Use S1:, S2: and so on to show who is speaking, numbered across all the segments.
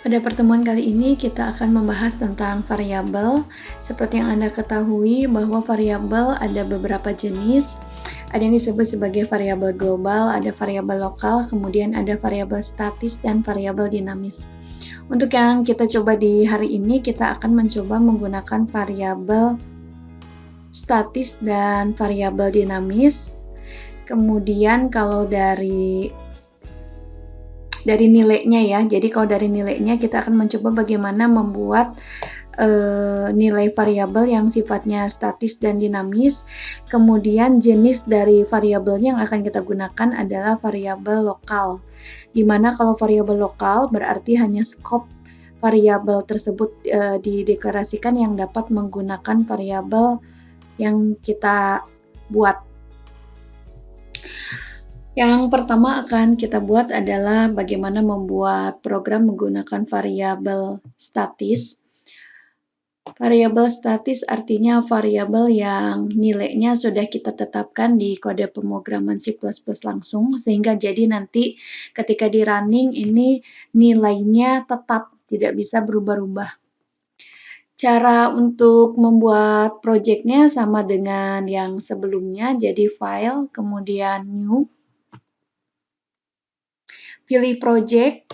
S1: Pada pertemuan kali ini kita akan membahas tentang variabel. Seperti yang Anda ketahui bahwa variabel ada beberapa jenis. Ada yang disebut sebagai variabel global, ada variabel lokal, kemudian ada variabel statis dan variabel dinamis. Untuk yang kita coba di hari ini, kita akan mencoba menggunakan variabel statis dan variabel dinamis. Kemudian kalau dari nilainya ya. Jadi kalau dari nilainya kita akan mencoba bagaimana membuat nilai variabel yang sifatnya statis dan dinamis. Kemudian jenis dari variabelnya yang akan kita gunakan adalah variabel lokal. Dimana kalau variabel lokal berarti hanya skop variabel tersebut dideklarasikan yang dapat menggunakan variabel yang kita buat. Yang pertama akan kita buat adalah bagaimana membuat program menggunakan variabel statis. Variabel statis artinya variabel yang nilainya sudah kita tetapkan di kode pemrograman C++ langsung, sehingga jadi nanti ketika di running ini nilainya tetap, tidak bisa berubah-ubah. Cara untuk membuat projectnya sama dengan yang sebelumnya, jadi file, kemudian new, pilih project,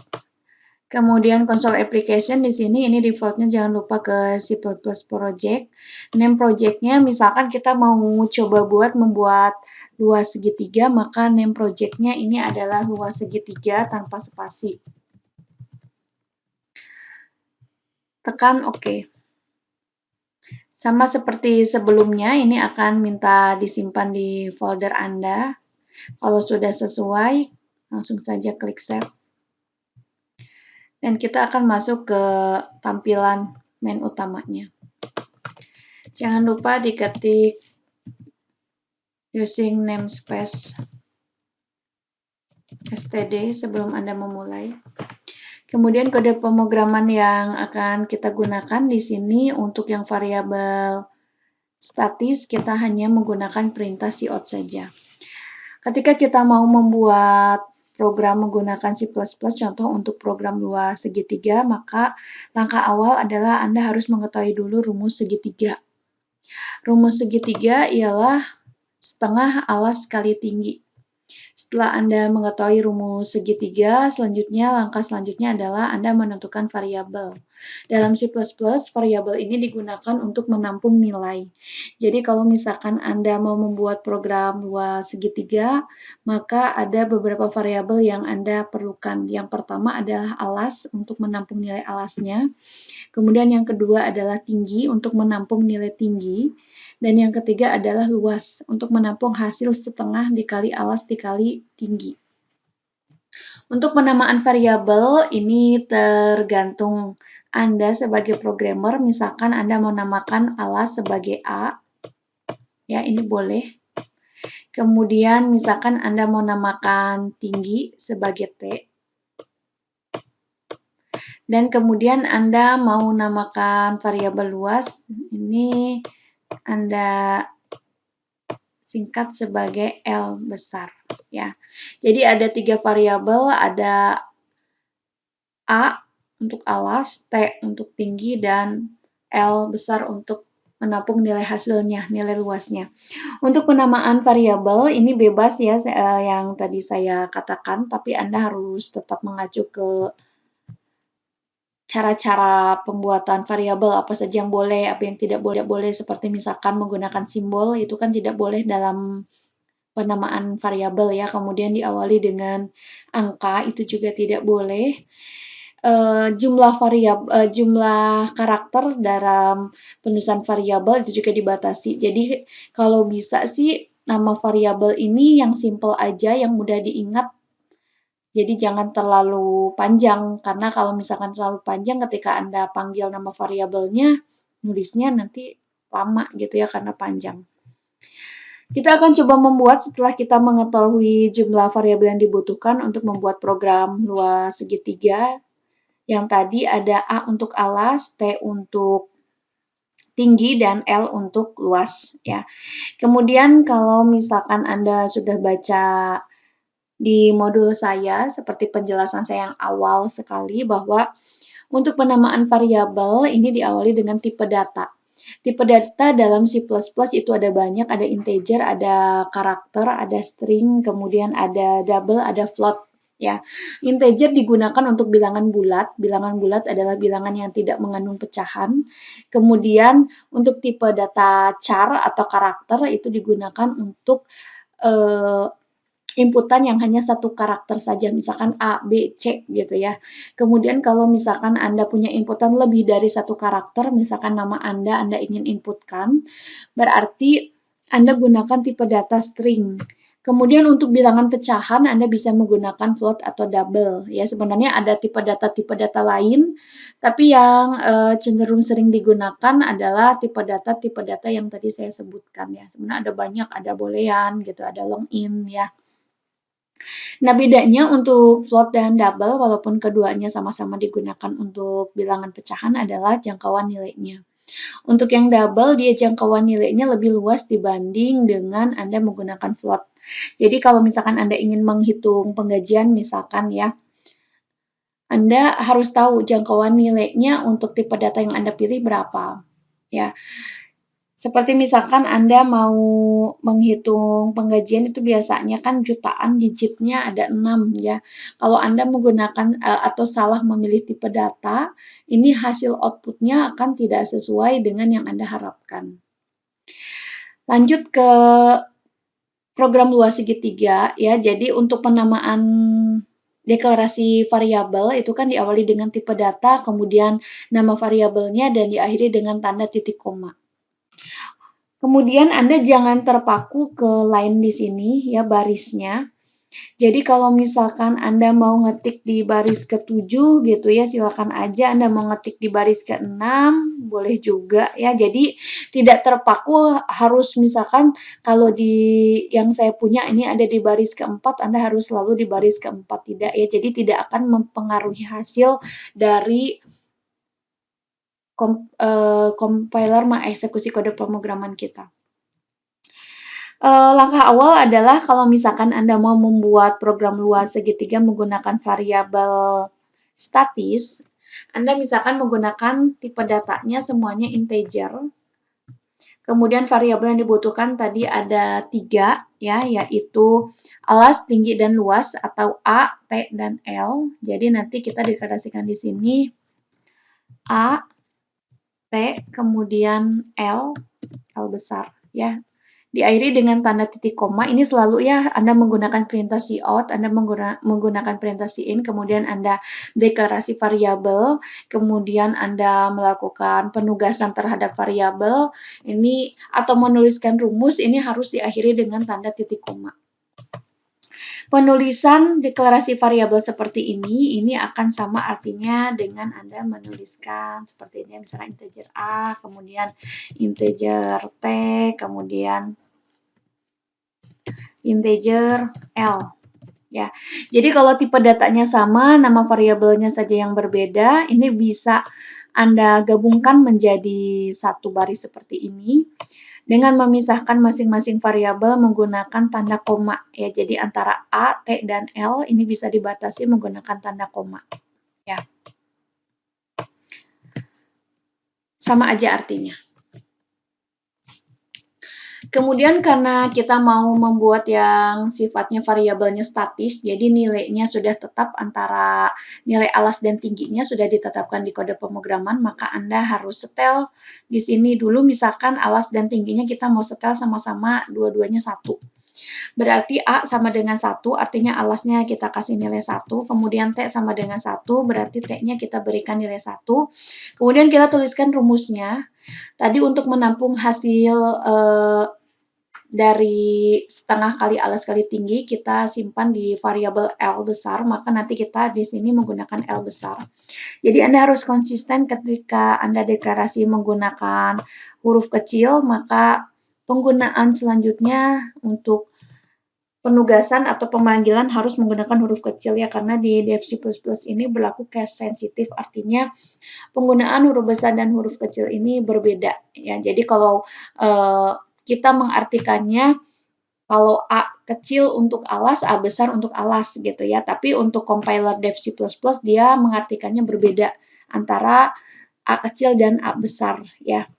S1: kemudian console application di sini ini defaultnya jangan lupa ke C++ project. Name projectnya misalkan kita mau coba membuat luas segitiga, maka name projectnya ini adalah luas segitiga tanpa spasi. Tekan OK. Sama seperti sebelumnya, ini akan minta disimpan di folder Anda. Kalau sudah sesuai, langsung saja klik save. Dan kita akan masuk ke tampilan main utamanya. Jangan lupa diketik using namespace std sebelum Anda memulai. Kemudian kode pemrograman yang akan kita gunakan di sini untuk yang variabel statis, kita hanya menggunakan perintah cout saja. Ketika kita mau membuat program menggunakan C++, contoh untuk program luas segitiga, maka langkah awal adalah Anda harus mengetahui dulu rumus segitiga. Rumus segitiga ialah setengah alas kali tinggi. Setelah Anda mengetahui rumus segitiga, langkah selanjutnya adalah Anda menentukan variabel. Dalam C++, variabel ini digunakan untuk menampung nilai. Jadi kalau misalkan Anda mau membuat program luas segitiga, maka ada beberapa variabel yang Anda perlukan. Yang pertama adalah alas untuk menampung nilai alasnya. Kemudian yang kedua adalah tinggi untuk menampung nilai tinggi. Dan yang ketiga adalah luas untuk menampung hasil setengah dikali alas dikali tinggi. Untuk penamaan variabel ini tergantung Anda sebagai programmer. Misalkan Anda mau namakan alas sebagai A, ya ini boleh. Kemudian misalkan Anda mau namakan tinggi sebagai T. Dan kemudian Anda mau namakan variabel luas, ini Anda singkat sebagai L besar ya. Jadi ada 3 variabel, ada A untuk alas, T untuk tinggi, dan L besar untuk menampung nilai hasilnya, nilai luasnya. Untuk penamaan variabel ini bebas ya, yang tadi saya katakan, tapi Anda harus tetap mengacu ke cara-cara pembuatan variabel, apa saja yang boleh, apa yang tidak boleh, seperti misalkan menggunakan simbol, itu kan tidak boleh dalam penamaan variabel ya, kemudian diawali dengan angka, itu juga tidak boleh. Jumlah karakter dalam penulisan variabel itu juga dibatasi. Jadi kalau bisa sih nama variabel ini yang simple aja, yang mudah diingat. Jadi jangan terlalu panjang, karena kalau misalkan terlalu panjang ketika Anda panggil nama variabelnya, nulisnya nanti lama gitu ya karena panjang. Kita akan coba membuat setelah kita mengetahui jumlah variabel yang dibutuhkan untuk membuat program luas segitiga. Yang tadi ada A untuk alas, T untuk tinggi, dan L untuk luas ya. Kemudian kalau misalkan Anda sudah baca di modul saya, seperti penjelasan saya yang awal sekali bahwa Untuk penamaan variabel ini diawali dengan tipe data. Tipe data dalam C++ itu ada banyak, ada integer, ada karakter, ada string, kemudian ada double, ada float. Ya, integer digunakan untuk bilangan bulat. Bilangan bulat adalah bilangan yang tidak mengandung pecahan. Kemudian untuk tipe data char atau karakter itu digunakan untuk inputan yang hanya satu karakter saja, misalkan A, B, C gitu ya. Kemudian kalau misalkan Anda punya inputan lebih dari satu karakter, misalkan nama Anda ingin inputkan, berarti Anda gunakan tipe data string. Kemudian untuk bilangan pecahan Anda bisa menggunakan float atau double. Ya, sebenarnya ada tipe data lain, tapi yang cenderung sering digunakan adalah tipe data yang tadi saya sebutkan ya. Sebenarnya ada banyak, ada boolean gitu, ada long in ya. Nah, bedanya untuk float dan double, walaupun keduanya sama-sama digunakan untuk bilangan pecahan adalah jangkauan nilainya. Untuk yang double, dia jangkauan nilainya lebih luas dibanding dengan Anda menggunakan float. Jadi kalau misalkan Anda ingin menghitung penggajian misalkan ya, Anda harus tahu jangkauan nilainya untuk tipe data yang Anda pilih berapa. Ya, seperti misalkan Anda mau menghitung penggajian itu biasanya kan jutaan digitnya ada 6 ya. Kalau Anda menggunakan atau salah memilih tipe data, ini hasil outputnya akan tidak sesuai dengan yang Anda harapkan. Lanjut ke program luas segitiga ya. Jadi untuk penamaan deklarasi variabel itu kan diawali dengan tipe data, kemudian nama variabelnya dan diakhiri dengan tanda titik koma. Kemudian Anda jangan terpaku ke line di sini ya barisnya. Jadi kalau misalkan Anda mau ngetik di baris ke-7 gitu ya, silakan aja. Anda mau ngetik di baris ke-6, boleh juga ya. Jadi tidak terpaku harus misalkan kalau di yang saya punya ini ada di baris ke-4, Anda harus selalu di baris ke-4, tidak ya. Jadi tidak akan mempengaruhi hasil dari compiler mengeksekusi kode pemrograman kita. Langkah awal adalah kalau misalkan Anda mau membuat program luas segitiga menggunakan variabel statis, Anda misalkan menggunakan tipe datanya semuanya integer. Kemudian variabel yang dibutuhkan tadi ada 3 ya, yaitu alas, tinggi, dan luas atau A, T, dan L. Jadi nanti kita deklarasikan di sini A, T, kemudian L besar ya. Diakhiri dengan tanda titik koma, ini selalu ya Anda menggunakan perintah cout, Anda menggunakan perintah cin, kemudian Anda deklarasi variabel, kemudian Anda melakukan penugasan terhadap variabel, ini atau menuliskan rumus, ini harus diakhiri dengan tanda titik koma. Penulisan deklarasi variabel seperti ini akan sama artinya dengan Anda menuliskan seperti ini, misalnya integer A, kemudian integer T, kemudian integer L. Ya, jadi kalau tipe datanya sama, nama variabelnya saja yang berbeda, ini bisa Anda gabungkan menjadi satu baris seperti ini. Dengan memisahkan masing-masing variabel menggunakan tanda koma ya. Jadi antara A, T, dan L ini bisa dibatasi menggunakan tanda koma. Ya. Sama aja artinya. Kemudian karena kita mau membuat yang sifatnya variabelnya statis, jadi nilainya sudah tetap antara nilai alas dan tingginya sudah ditetapkan di kode pemrograman, maka Anda harus setel di sini dulu misalkan alas dan tingginya kita mau setel sama-sama dua-duanya 1. Berarti A sama dengan 1, artinya alasnya kita kasih nilai 1, kemudian T sama dengan 1, berarti T-nya kita berikan nilai 1. Kemudian kita tuliskan rumusnya. Tadi untuk menampung hasil dari setengah kali alas kali tinggi, kita simpan di variabel L besar, maka nanti kita di sini menggunakan L besar. Jadi Anda harus konsisten ketika Anda deklarasi menggunakan huruf kecil, maka penggunaan selanjutnya untuk penugasan atau pemanggilan harus menggunakan huruf kecil ya, karena di Dev C++ ini berlaku case sensitif, artinya penggunaan huruf besar dan huruf kecil ini berbeda ya. Jadi kalau kita mengartikannya Kalau A kecil untuk alas, A besar untuk alas gitu ya. Tapi untuk compiler Dev C++ dia mengartikannya berbeda antara A kecil dan A besar ya.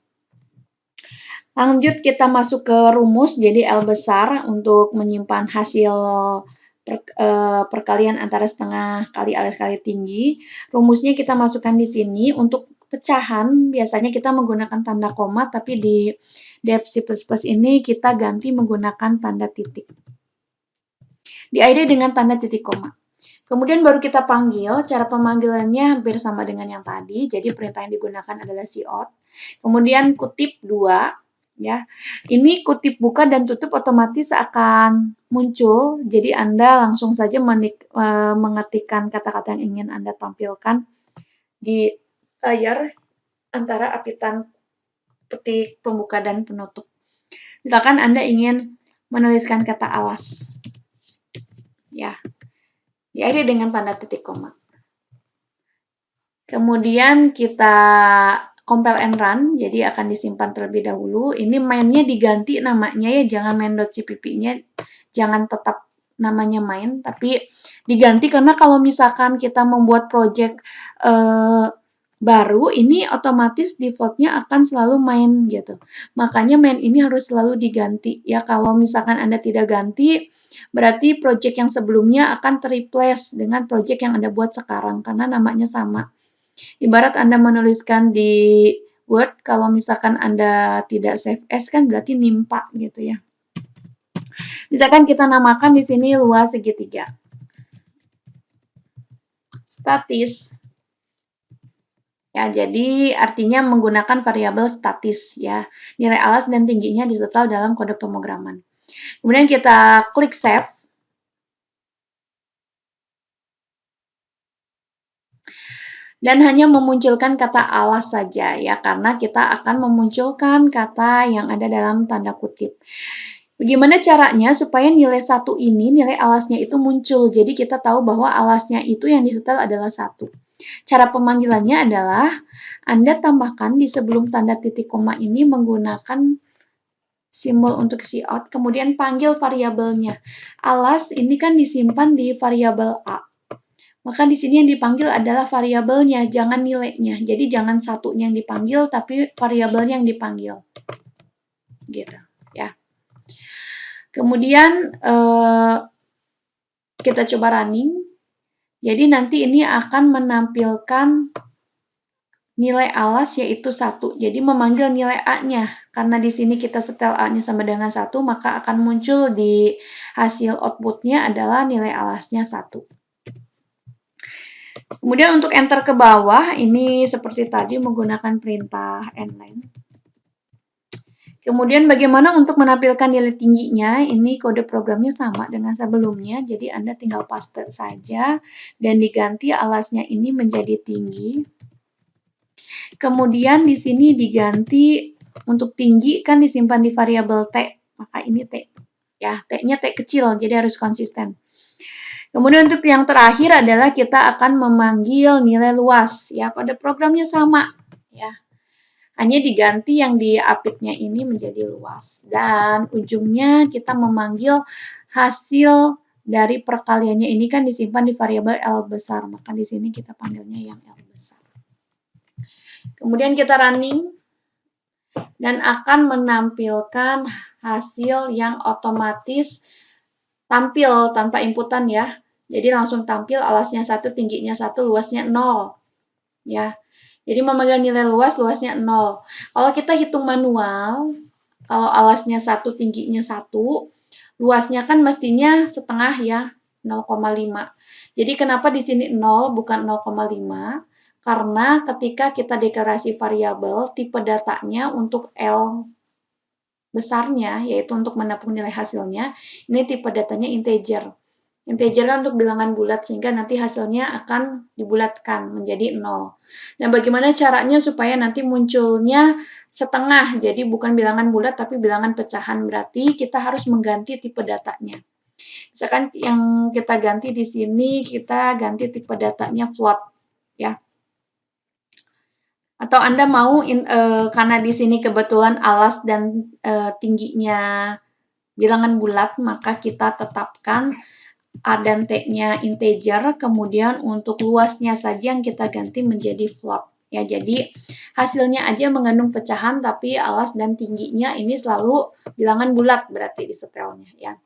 S1: Lanjut kita masuk ke rumus. Jadi L besar untuk menyimpan hasil perkalian antara setengah kali alas kali tinggi. Rumusnya kita masukkan di sini. Untuk pecahan biasanya kita menggunakan tanda koma, tapi di Dev C++ ini kita ganti menggunakan tanda titik. Diakhiri dengan tanda titik koma. Kemudian baru kita panggil, cara pemanggilannya hampir sama dengan yang tadi, jadi perintah yang digunakan adalah cout. Kemudian kutip 2, ya. Ini kutip buka dan tutup otomatis akan muncul, jadi Anda langsung saja mengetikkan kata-kata yang ingin Anda tampilkan di layar antara apitan ketik pembuka dan penutup. Misalkan Anda ingin menuliskan kata alas. Ya. Diakhiri dengan tanda titik koma. Kemudian kita compile and run, jadi akan disimpan terlebih dahulu. Ini mainnya diganti namanya ya, jangan main.cpp-nya, jangan tetap namanya main, tapi diganti karena kalau misalkan kita membuat project baru, ini otomatis default-nya akan selalu main gitu. Makanya main ini harus selalu diganti ya. Kalau misalkan Anda tidak ganti, berarti project yang sebelumnya akan terreplace dengan project yang Anda buat sekarang karena namanya sama. Ibarat Anda menuliskan di Word, kalau misalkan Anda tidak save as kan berarti nimpa gitu ya. Misalkan kita namakan di sini luas segitiga. Statis. Ya, jadi artinya menggunakan variabel statis ya. Nilai alas dan tingginya disetel dalam kode pemrograman. Kemudian kita klik save. Dan hanya memunculkan kata alas saja ya, karena kita akan memunculkan kata yang ada dalam tanda kutip. Bagaimana caranya supaya nilai 1 ini, nilai alasnya itu muncul. Jadi kita tahu bahwa alasnya itu yang disetel adalah 1. Cara pemanggilannya adalah Anda tambahkan di sebelum tanda titik koma ini menggunakan simbol untuk cout, kemudian panggil variabelnya. Alas ini kan disimpan di variabel A. Maka di sini yang dipanggil adalah variabelnya, jangan nilainya. Jadi jangan satunya yang dipanggil, tapi variabelnya yang dipanggil. Gitu, ya. Kemudian kita coba running. Jadi nanti ini akan menampilkan nilai alas yaitu 1. Jadi memanggil nilai A-nya. Karena di sini kita setel A-nya sama dengan 1, maka akan muncul di hasil output-nya adalah nilai alasnya 1. Kemudian untuk enter ke bawah, ini seperti tadi menggunakan perintah endline. Kemudian bagaimana untuk menampilkan nilai tingginya? Ini kode programnya sama dengan sebelumnya, jadi Anda tinggal paste saja dan diganti alasnya ini menjadi tinggi. Kemudian di sini diganti untuk tinggi kan disimpan di variabel T, maka ini T. Ya, T-nya T kecil, jadi harus konsisten. Kemudian untuk yang terakhir adalah kita akan memanggil nilai luas, ya kode programnya sama, ya. Hanya diganti yang di apitnya ini menjadi luas. Dan ujungnya kita memanggil hasil dari perkaliannya ini kan disimpan di variabel L besar. Maka di sini kita panggilnya yang L besar. Kemudian kita running. Dan akan menampilkan hasil yang otomatis tampil tanpa inputan ya. Jadi langsung tampil alasnya 1, tingginya 1, luasnya 0. Ya. Jadi memanggil nilai luas, luasnya 0. Kalau kita hitung manual, kalau alasnya 1, tingginya 1, luasnya kan mestinya setengah ya, 0,5. Jadi kenapa di sini 0 bukan 0,5? Karena ketika kita deklarasi variabel, tipe datanya untuk L besarnya, yaitu untuk menampung nilai hasilnya, ini tipe datanya integer. Integer kan untuk bilangan bulat, sehingga nanti hasilnya akan dibulatkan menjadi 0. Nah, bagaimana caranya supaya nanti munculnya setengah, jadi bukan bilangan bulat, tapi bilangan pecahan. Berarti kita harus mengganti tipe datanya. Misalkan yang kita ganti di sini, kita ganti tipe datanya float. Ya. Atau Anda mau, karena di sini kebetulan alas dan tingginya bilangan bulat, maka kita tetapkan A dan T-nya integer, kemudian untuk luasnya saja yang kita ganti menjadi float. Ya, jadi hasilnya aja mengandung pecahan, tapi alas dan tingginya ini selalu bilangan bulat berarti di setelnya. Ya.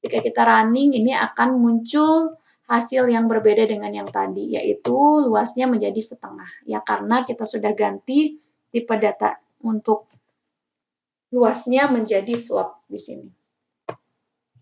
S1: Ketika kita running, ini akan muncul hasil yang berbeda dengan yang tadi, yaitu luasnya menjadi setengah. Ya, karena kita sudah ganti tipe data untuk luasnya menjadi float di sini.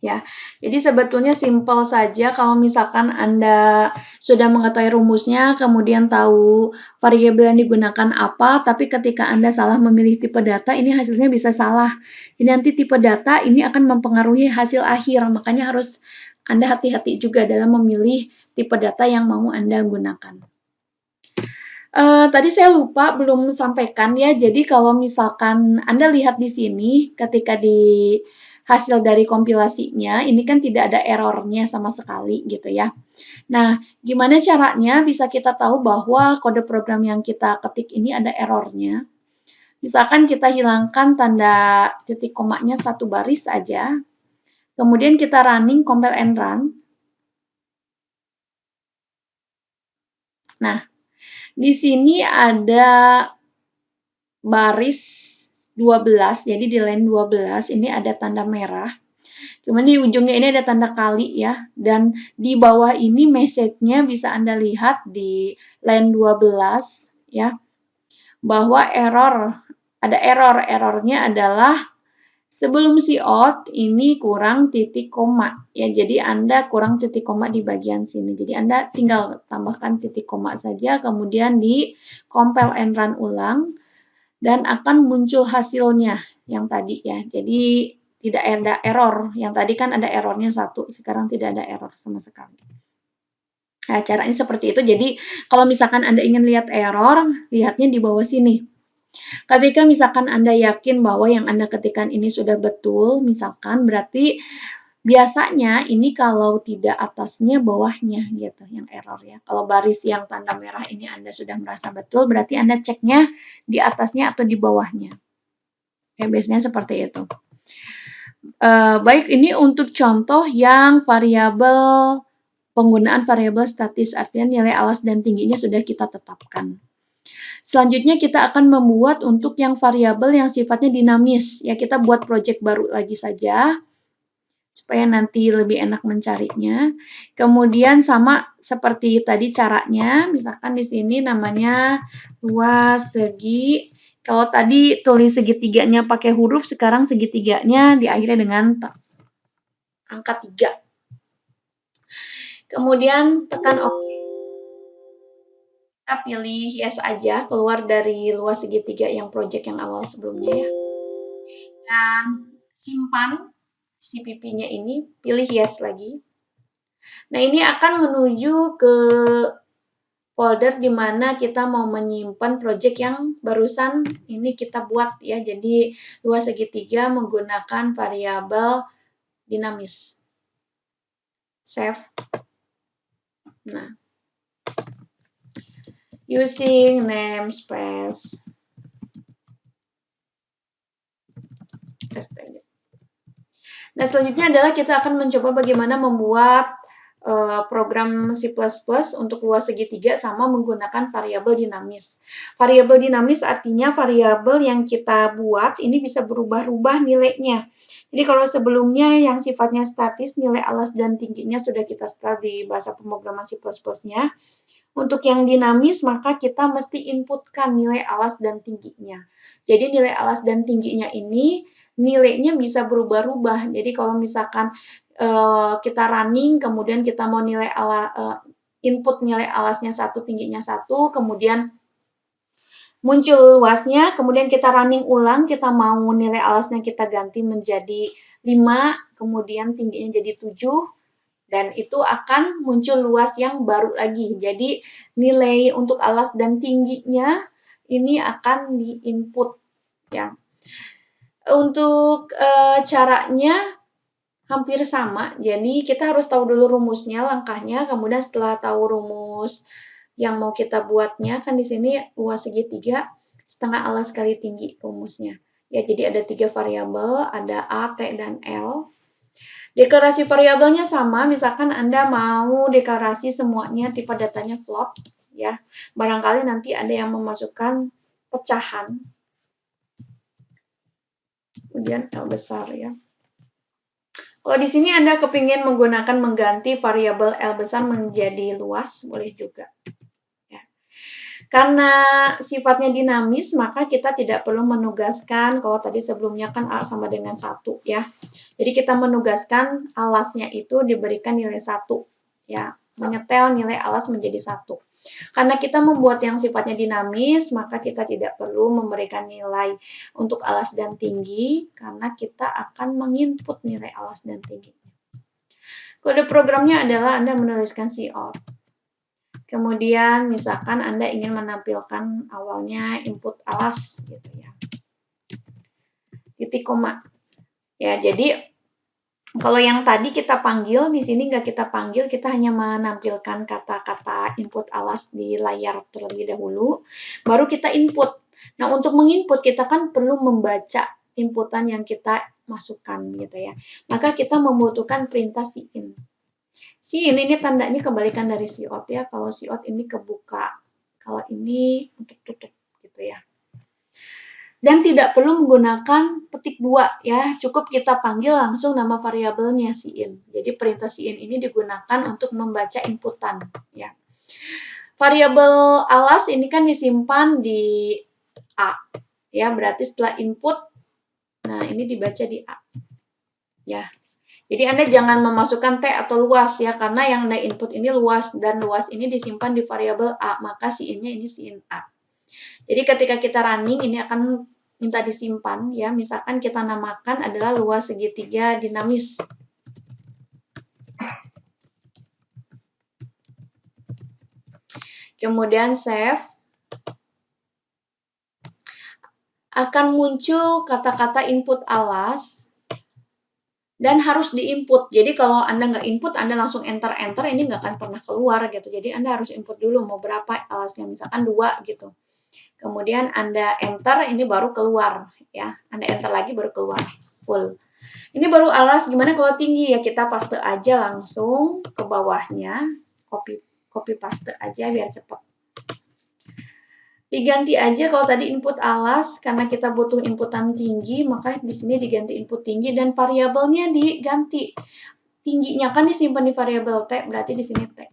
S1: Ya, jadi sebetulnya simpel saja kalau misalkan Anda sudah mengetahui rumusnya, kemudian tahu variabel yang digunakan apa, tapi ketika Anda salah memilih tipe data, ini hasilnya bisa salah. Jadi nanti tipe data ini akan mempengaruhi hasil akhir, makanya harus Anda hati-hati juga dalam memilih tipe data yang mau Anda gunakan. Tadi saya lupa belum sampaikan ya, jadi kalau misalkan Anda lihat di sini, ketika di hasil dari kompilasinya, ini kan tidak ada errornya sama sekali gitu ya. Nah, gimana caranya bisa kita tahu bahwa kode program yang kita ketik ini ada errornya? Misalkan kita hilangkan tanda titik komanya satu baris aja, kemudian kita running compile and run. Nah, di sini ada baris 12, jadi di line 12 ini ada tanda merah. Kemudian di ujungnya ini ada tanda kali ya, dan di bawah ini message-nya bisa Anda lihat di line 12 ya, bahwa ada errornya adalah sebelum out ini kurang titik koma ya, jadi Anda kurang titik koma di bagian sini, jadi Anda tinggal tambahkan titik koma saja, kemudian di compile and run ulang, dan akan muncul hasilnya yang tadi ya. Jadi tidak ada error. Yang tadi kan ada errornya 1, sekarang tidak ada error sama sekali. Nah, caranya seperti itu. Jadi kalau misalkan Anda ingin lihat error, lihatnya di bawah sini. Ketika misalkan Anda yakin bahwa yang Anda ketikkan ini sudah betul, misalkan berarti biasanya ini kalau tidak atasnya, bawahnya gitu yang error ya. Kalau baris yang tanda merah ini Anda sudah merasa betul, berarti Anda ceknya di atasnya atau di bawahnya. Ya, biasanya seperti itu. Baik, ini untuk contoh yang variabel, penggunaan variabel statis, artinya nilai alas dan tingginya sudah kita tetapkan. Selanjutnya kita akan membuat untuk yang variabel yang sifatnya dinamis. Ya, kita buat project baru lagi saja, supaya nanti lebih enak mencarinya. Kemudian sama seperti tadi caranya, misalkan di sini namanya luas segi. Kalau tadi tulis segitiganya pakai huruf, sekarang segitiganya diakhiri dengan angka 3. Kemudian tekan OK. Kita pilih yes aja, keluar dari luas segitiga yang project yang awal sebelumnya ya. Dan simpan CPP-nya ini, pilih yes lagi. Nah, ini akan menuju ke folder di mana kita mau menyimpan project yang barusan ini kita buat ya. Jadi, luas segitiga menggunakan variabel dinamis. Save. Nah, using namespace. Nah, selanjutnya adalah kita akan mencoba bagaimana membuat program C++ untuk luas segitiga sama menggunakan variabel dinamis. Variabel dinamis artinya variabel yang kita buat ini bisa berubah-ubah nilainya. Jadi kalau sebelumnya yang sifatnya statis, nilai alas dan tingginya sudah kita setel di bahasa pemrograman C++-nya. Untuk yang dinamis, maka kita mesti inputkan nilai alas dan tingginya. Jadi nilai alas dan tingginya ini nilainya bisa berubah-ubah. Jadi kalau misalkan kita running, kemudian kita mau input nilai alasnya 1, tingginya 1, kemudian muncul luasnya, kemudian kita running ulang, kita mau nilai alasnya kita ganti menjadi 5, kemudian tingginya jadi 7, dan itu akan muncul luas yang baru lagi. Jadi nilai untuk alas dan tingginya ini akan diinput ya. Untuk caranya hampir sama, jadi kita harus tahu dulu rumusnya, langkahnya, kemudian setelah tahu rumus yang mau kita buatnya, kan di sini luas segitiga, setengah alas kali tinggi rumusnya. Ya, jadi ada 3 variabel, ada A, T, dan L. Deklarasi variabelnya sama, misalkan Anda mau deklarasi semuanya tipe datanya float, ya. Barangkali nanti ada yang memasukkan pecahan, kemudian L besar, ya. Kalau di sini Anda kepingin mengganti variabel L besar menjadi luas, boleh juga. Ya. Karena sifatnya dinamis, maka kita tidak perlu menugaskan, kalau tadi sebelumnya kan A sama dengan 1, ya. Jadi kita menugaskan alasnya itu diberikan nilai 1, ya. Menyetel nilai alas menjadi 1. Karena kita membuat yang sifatnya dinamis, maka kita tidak perlu memberikan nilai untuk alas dan tinggi, karena kita akan menginput nilai alas dan tinggi. Kode programnya adalah Anda menuliskan cout. Kemudian misalkan Anda ingin menampilkan awalnya input alas, gitu ya. Titik koma. Ya, jadi kalau yang tadi kita panggil, di sini nggak kita panggil, kita hanya menampilkan kata-kata input alas di layar terlebih dahulu, baru kita input. Nah, untuk menginput kita kan perlu membaca inputan yang kita masukkan gitu ya. Maka kita membutuhkan perintah cin. Cin ini tandanya kebalikan dari cout ya. Kalau cout ini kebuka, kalau ini untuk tutup gitu ya. Dan tidak perlu menggunakan petik 2 ya, cukup kita panggil langsung nama variabelnya cin. Jadi perintah cin ini digunakan untuk membaca inputan ya. Variabel alas ini kan disimpan di A ya, berarti setelah input, nah ini dibaca di A ya. Jadi Anda jangan memasukkan T atau luas ya, karena yang Anda input ini luas dan luas ini disimpan di variabel A, maka cin-nya ini cin A. Jadi ketika kita running ini akan minta disimpan ya, misalkan kita namakan adalah luas segitiga dinamis. Kemudian save. Akan muncul kata-kata input alas dan harus diinput. Jadi kalau Anda nggak input, Anda langsung enter-enter, ini nggak akan pernah keluar gitu. Jadi Anda harus input dulu mau berapa alasnya, misalkan 2 gitu. Kemudian Anda enter, ini baru keluar ya. Anda enter lagi baru keluar full. Ini baru alas. Gimana kalau tinggi ya, kita paste aja langsung ke bawahnya, copy paste aja biar cepat. Diganti aja kalau tadi input alas, karena kita butuh inputan tinggi, maka di sini diganti input tinggi dan variabelnya diganti. Tingginya kan disimpan di variabel T, berarti di sini T.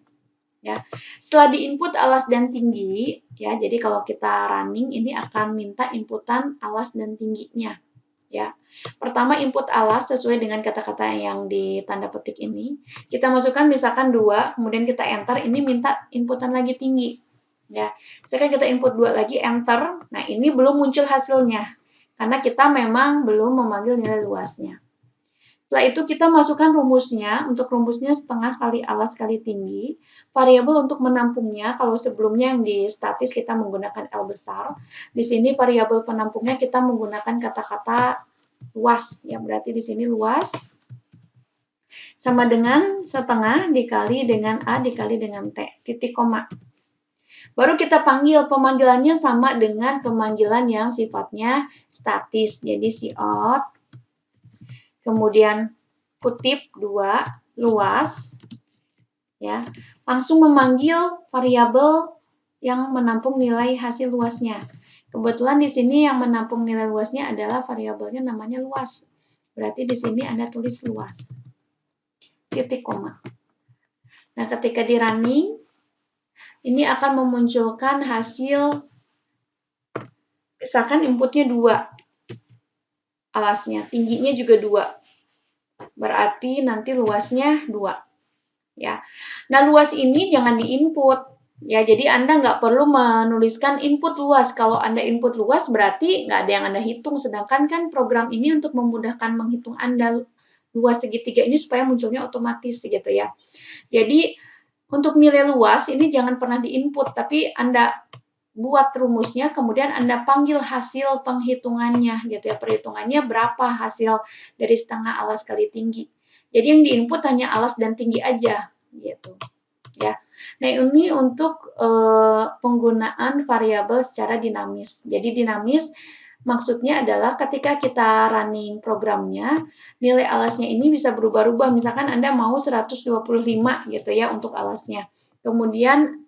S1: Ya. Setelah diinput alas dan tinggi, ya, jadi kalau kita running ini akan minta inputan alas dan tingginya. Ya. Pertama input alas sesuai dengan kata-kata yang di tanda petik ini. Kita masukkan misalkan 2, kemudian kita enter, ini minta inputan lagi tinggi. Ya. Misalkan kita input 2 lagi, enter. Nah, ini belum muncul hasilnya. Karena kita memang belum memanggil nilai luasnya. Setelah itu kita masukkan rumusnya. Untuk rumusnya setengah kali alas kali tinggi. Variabel untuk menampungnya, kalau sebelumnya yang di statis kita menggunakan L besar. Di sini variabel penampungnya kita menggunakan kata-kata luas. Ya, berarti di sini luas sama dengan setengah dikali dengan A dikali dengan T. Titik koma. Baru kita panggil, pemanggilannya sama dengan pemanggilan yang sifatnya statis. Jadi cout. Kemudian kutip 2, luas, ya, langsung memanggil variabel yang menampung nilai hasil luasnya. Kebetulan di sini yang menampung nilai luasnya adalah variabelnya namanya luas. Berarti di sini Anda tulis luas. Titik koma. Nah, ketika di running, ini akan memunculkan hasil, misalkan inputnya 2. Alasnya, tingginya juga 2. Berarti nanti luasnya 2. Ya. Nah, luas ini jangan diinput. Ya, jadi Anda nggak perlu menuliskan input luas. Kalau Anda input luas berarti nggak ada yang Anda hitung. Sedangkan kan program ini untuk memudahkan menghitung Anda luas segitiga ini supaya munculnya otomatis gitu ya. Jadi untuk nilai luas ini jangan pernah diinput, tapi Anda buat rumusnya, kemudian Anda panggil hasil penghitungannya gitu ya. Perhitungannya berapa hasil dari setengah alas kali tinggi. Jadi yang diinput hanya alas dan tinggi aja gitu. Ya. Nah, ini untuk penggunaan variabel secara dinamis. Jadi dinamis Maksudnya adalah ketika kita running programnya, nilai alasnya ini bisa berubah-ubah. Misalkan Anda mau 125 gitu ya untuk alasnya. Kemudian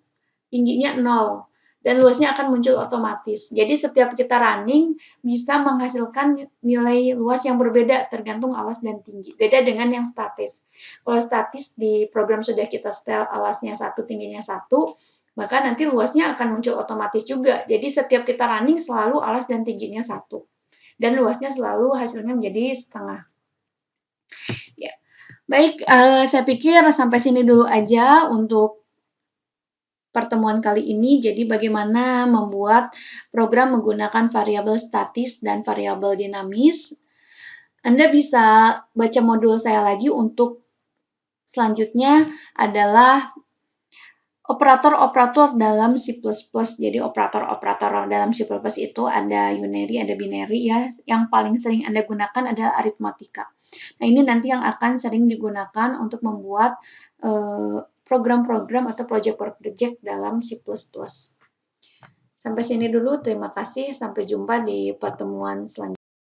S1: tingginya 0 dan luasnya akan muncul otomatis. Jadi setiap kita running bisa menghasilkan nilai luas yang berbeda tergantung alas dan tinggi. Beda dengan yang statis. Kalau statis di program sudah kita setel alasnya 1, tingginya 1, maka nanti luasnya akan muncul otomatis juga. Jadi setiap kita running selalu alas dan tingginya 1. Dan luasnya selalu hasilnya menjadi setengah. Ya. Baik, saya pikir sampai sini dulu aja untuk pertemuan kali ini. Jadi bagaimana membuat program menggunakan variabel statis dan variabel dinamis. Anda bisa baca modul saya lagi untuk selanjutnya adalah operator-operator dalam C++. Jadi operator-operator dalam C++ itu ada unary, ada binary ya. Yang paling sering Anda gunakan adalah aritmatika. Nah, ini nanti yang akan sering digunakan untuk membuat program-program atau project-project dalam C++. Sampai sini dulu, terima kasih. Sampai jumpa di pertemuan selanjutnya.